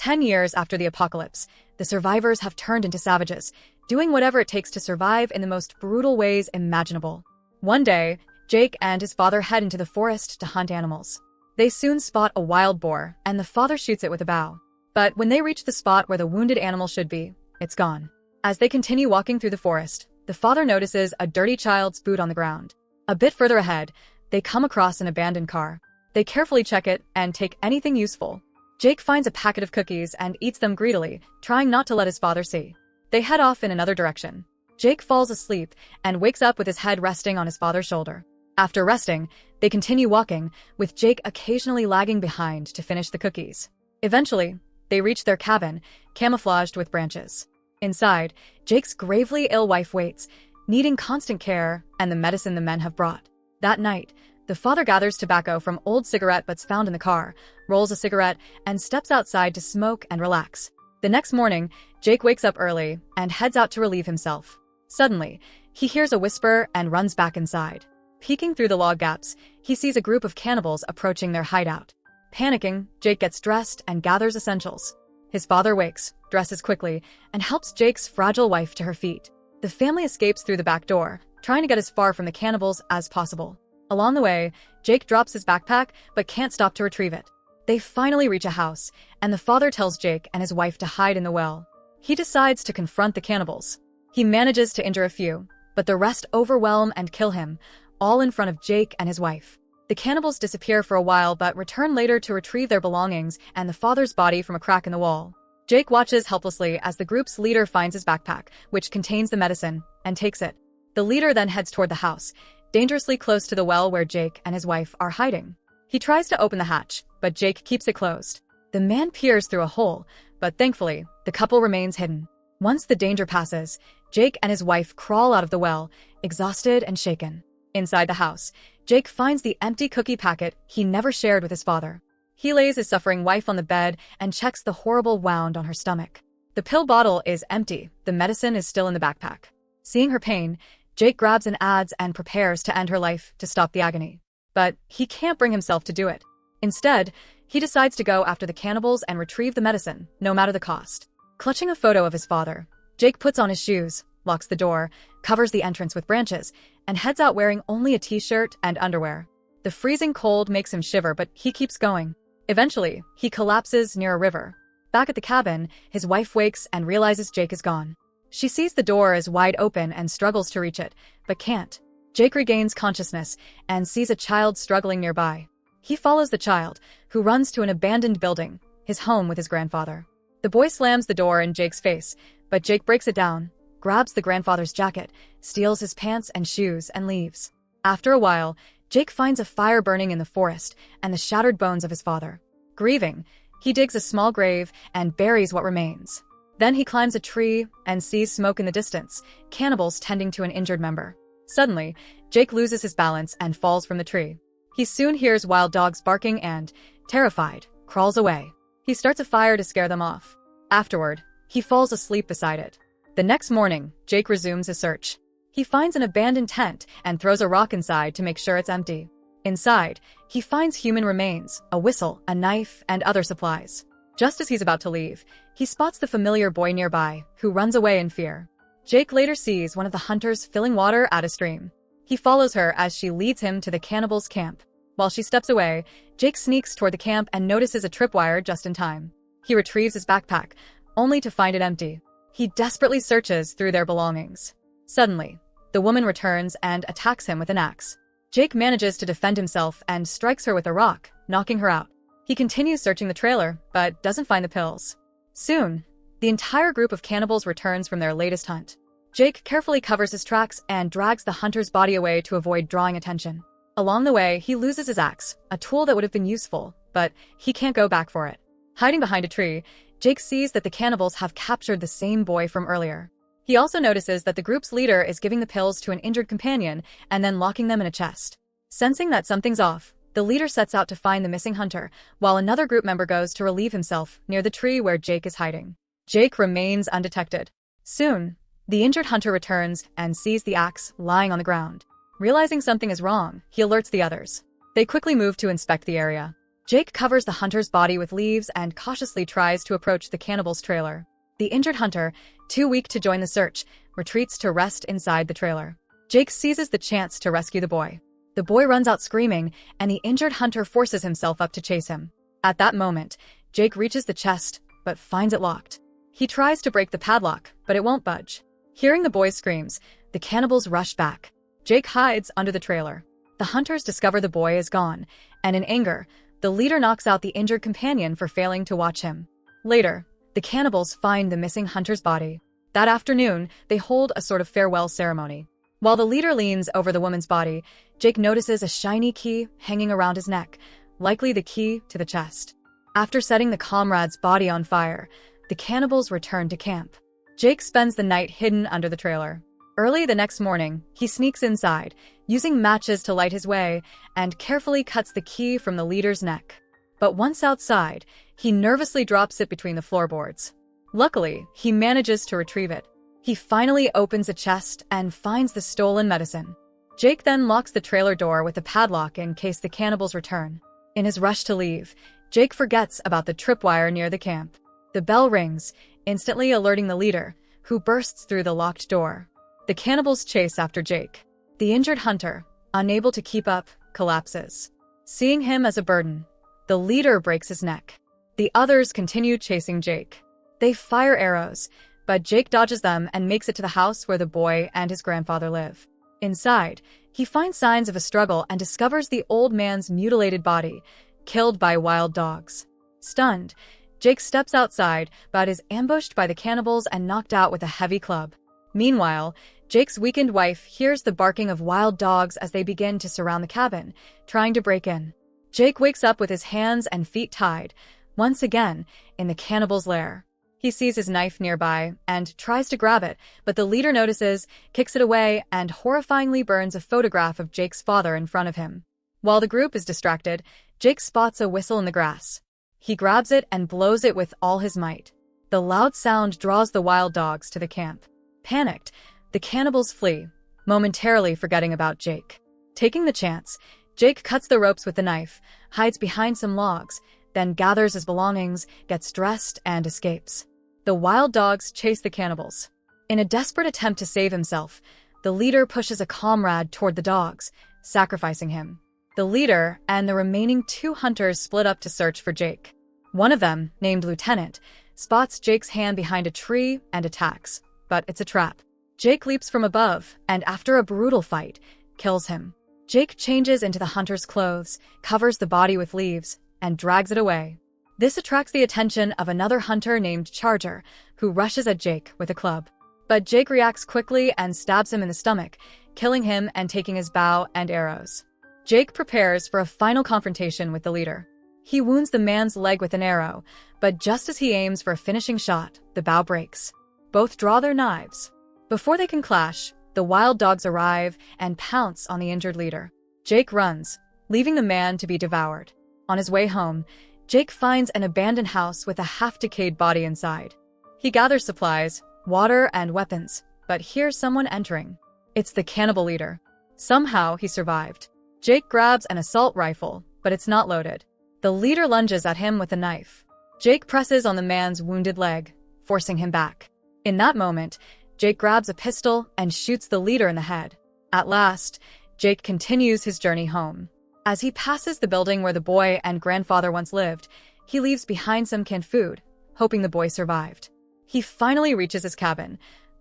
10 years after the apocalypse, the survivors have turned into savages, doing whatever it takes to survive in the most brutal ways imaginable. One day, Jake and his father head into the forest to hunt animals. They soon spot a wild boar, and the father shoots it with a bow. But when they reach the spot where the wounded animal should be, it's gone. As they continue walking through the forest, the father notices a dirty child's boot on the ground. A bit further ahead, they come across an abandoned car. They carefully check it and take anything useful. Jake finds a packet of cookies and eats them greedily, trying not to let his father see. They head off in another direction. Jake falls asleep and wakes up with his head resting on his father's shoulder. After resting, they continue walking, with Jake occasionally lagging behind to finish the cookies. Eventually, they reach their cabin, camouflaged with branches. Inside, Jake's gravely ill wife waits, needing constant care and the medicine the men have brought. That night, the father gathers tobacco from old cigarette butts found in the car, rolls a cigarette, and steps outside to smoke and relax. The next morning, Jake wakes up early and heads out to relieve himself. Suddenly, he hears a whisper and runs back inside. Peeking through the log gaps, he sees a group of cannibals approaching their hideout. Panicking, Jake gets dressed and gathers essentials. His father wakes, dresses quickly, and helps Jake's fragile wife to her feet. The family escapes through the back door, trying to get as far from the cannibals as possible. Along the way, Jake drops his backpack but can't stop to retrieve it. They finally reach a house, and the father tells Jake and his wife to hide in the well. He decides to confront the cannibals. He manages to injure a few, but the rest overwhelm and kill him, all in front of Jake and his wife. The cannibals disappear for a while but return later to retrieve their belongings and the father's body from a crack in the wall. Jake watches helplessly as the group's leader finds his backpack, which contains the medicine, and takes it. The leader then heads toward the house, dangerously close to the well where Jake and his wife are hiding. He tries to open the hatch, but Jake keeps it closed. The man peers through a hole, but thankfully, the couple remains hidden. Once the danger passes, Jake and his wife crawl out of the well, exhausted and shaken. Inside the house, Jake finds the empty cookie packet he never shared with his father. He lays his suffering wife on the bed and checks the horrible wound on her stomach. The pill bottle is empty, the medicine is still in the backpack. Seeing her pain, Jake grabs an adze and prepares to end her life to stop the agony. But he can't bring himself to do it. Instead, he decides to go after the cannibals and retrieve the medicine, no matter the cost. Clutching a photo of his father, Jake puts on his shoes, locks the door, covers the entrance with branches, and heads out wearing only a t-shirt and underwear. The freezing cold makes him shiver, but he keeps going. Eventually, he collapses near a river. Back at the cabin, his wife wakes and realizes Jake is gone. She sees the door is wide open and struggles to reach it, but can't. Jake regains consciousness and sees a child struggling nearby. He follows the child, who runs to an abandoned building, his home with his grandfather. The boy slams the door in Jake's face, but Jake breaks it down, grabs the grandfather's jacket, steals his pants and shoes, and leaves. After a while, Jake finds a fire burning in the forest and the shattered bones of his father. Grieving, he digs a small grave and buries what remains. Then he climbs a tree and sees smoke in the distance, cannibals tending to an injured member. Suddenly, Jake loses his balance and falls from the tree. He soon hears wild dogs barking and, terrified, crawls away. He starts a fire to scare them off. Afterward, he falls asleep beside it. The next morning, Jake resumes his search. He finds an abandoned tent and throws a rock inside to make sure it's empty. Inside, he finds human remains, a whistle, a knife, and other supplies. Just as he's about to leave, he spots the familiar boy nearby, who runs away in fear. Jake later sees one of the hunters filling water at a stream. He follows her as she leads him to the cannibals' camp. While she steps away, Jake sneaks toward the camp and notices a tripwire just in time. He retrieves his backpack, only to find it empty. He desperately searches through their belongings. Suddenly, the woman returns and attacks him with an axe. Jake manages to defend himself and strikes her with a rock, knocking her out. He continues searching the trailer, but doesn't find the pills. Soon, the entire group of cannibals returns from their latest hunt. Jake carefully covers his tracks and drags the hunter's body away to avoid drawing attention. Along the way, he loses his axe, a tool that would have been useful, but he can't go back for it. Hiding behind a tree, Jake sees that the cannibals have captured the same boy from earlier. He also notices that the group's leader is giving the pills to an injured companion and then locking them in a chest. Sensing that something's off, the leader sets out to find the missing hunter, while another group member goes to relieve himself near the tree where Jake is hiding. Jake remains undetected. Soon, the injured hunter returns and sees the axe lying on the ground. Realizing something is wrong, he alerts the others. They quickly move to inspect the area. Jake covers the hunter's body with leaves and cautiously tries to approach the cannibal's trailer. The injured hunter, too weak to join the search, retreats to rest inside the trailer. Jake seizes the chance to rescue the boy. The boy runs out screaming, and the injured hunter forces himself up to chase him. At that moment, Jake reaches the chest, but finds it locked. He tries to break the padlock, but it won't budge. Hearing the boy's screams, the cannibals rush back. Jake hides under the trailer. The hunters discover the boy is gone, and in anger, the leader knocks out the injured companion for failing to watch him. Later, the cannibals find the missing hunter's body. That afternoon, they hold a sort of farewell ceremony. While the leader leans over the woman's body, Jake notices a shiny key hanging around his neck, likely the key to the chest. After setting the comrade's body on fire, the cannibals return to camp. Jake spends the night hidden under the trailer. Early the next morning, he sneaks inside, using matches to light his way, and carefully cuts the key from the leader's neck. But once outside, he nervously drops it between the floorboards. Luckily, he manages to retrieve it. He finally opens a chest and finds the stolen medicine. Jake then locks the trailer door with a padlock in case the cannibals return. In his rush to leave, Jake forgets about the tripwire near the camp. The bell rings, instantly alerting the leader, who bursts through the locked door. The cannibals chase after Jake. The injured hunter, unable to keep up, collapses. Seeing him as a burden, the leader breaks his neck. The others continue chasing Jake. They fire arrows, but Jake dodges them and makes it to the house where the boy and his grandfather live. Inside, he finds signs of a struggle and discovers the old man's mutilated body, killed by wild dogs. Stunned, Jake steps outside, but is ambushed by the cannibals and knocked out with a heavy club. Meanwhile, Jake's weakened wife hears the barking of wild dogs as they begin to surround the cabin, trying to break in. Jake wakes up with his hands and feet tied, once again, in the cannibal's lair. He sees his knife nearby and tries to grab it, but the leader notices, kicks it away, and horrifyingly burns a photograph of Jake's father in front of him. While the group is distracted, Jake spots a whistle in the grass. He grabs it and blows it with all his might. The loud sound draws the wild dogs to the camp. Panicked, the cannibals flee, momentarily forgetting about Jake. Taking the chance, Jake cuts the ropes with the knife, hides behind some logs, then gathers his belongings, gets dressed, and escapes. The wild dogs chase the cannibals. In a desperate attempt to save himself, the leader pushes a comrade toward the dogs, sacrificing him. The leader and the remaining 2 hunters split up to search for Jake. One of them, named Lieutenant, spots Jake's hand behind a tree and attacks, but it's a trap. Jake leaps from above, and after a brutal fight, kills him. Jake changes into the hunter's clothes, covers the body with leaves, and drags it away. This attracts the attention of another hunter named Charger, who rushes at Jake with a club. But Jake reacts quickly and stabs him in the stomach, killing him and taking his bow and arrows. Jake prepares for a final confrontation with the leader. He wounds the man's leg with an arrow, but just as he aims for a finishing shot, the bow breaks. Both draw their knives. Before they can clash, the wild dogs arrive and pounce on the injured leader. Jake runs, leaving the man to be devoured. On his way home, Jake finds an abandoned house with a half-decayed body inside. He gathers supplies, water, and weapons, but hears someone entering. It's the cannibal leader. Somehow, he survived. Jake grabs an assault rifle, but it's not loaded. The leader lunges at him with a knife. Jake presses on the man's wounded leg, forcing him back. In that moment, Jake grabs a pistol and shoots the leader in the head. At last, Jake continues his journey home. As he passes the building where the boy and grandfather once lived, he leaves behind some canned food, hoping the boy survived. He finally reaches his cabin,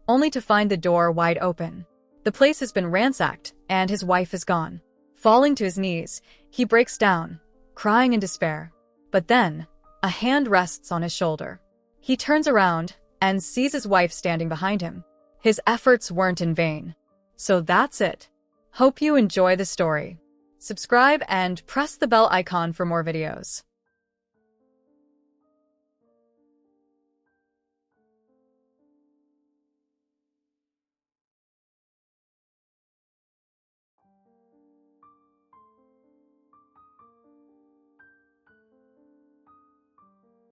only to find the door wide open. The place has been ransacked, and his wife is gone. Falling to his knees, he breaks down, crying in despair. But then, a hand rests on his shoulder. He turns around and sees his wife standing behind him. His efforts weren't in vain. So that's it. Hope you enjoy the story. Subscribe and press the bell icon for more videos.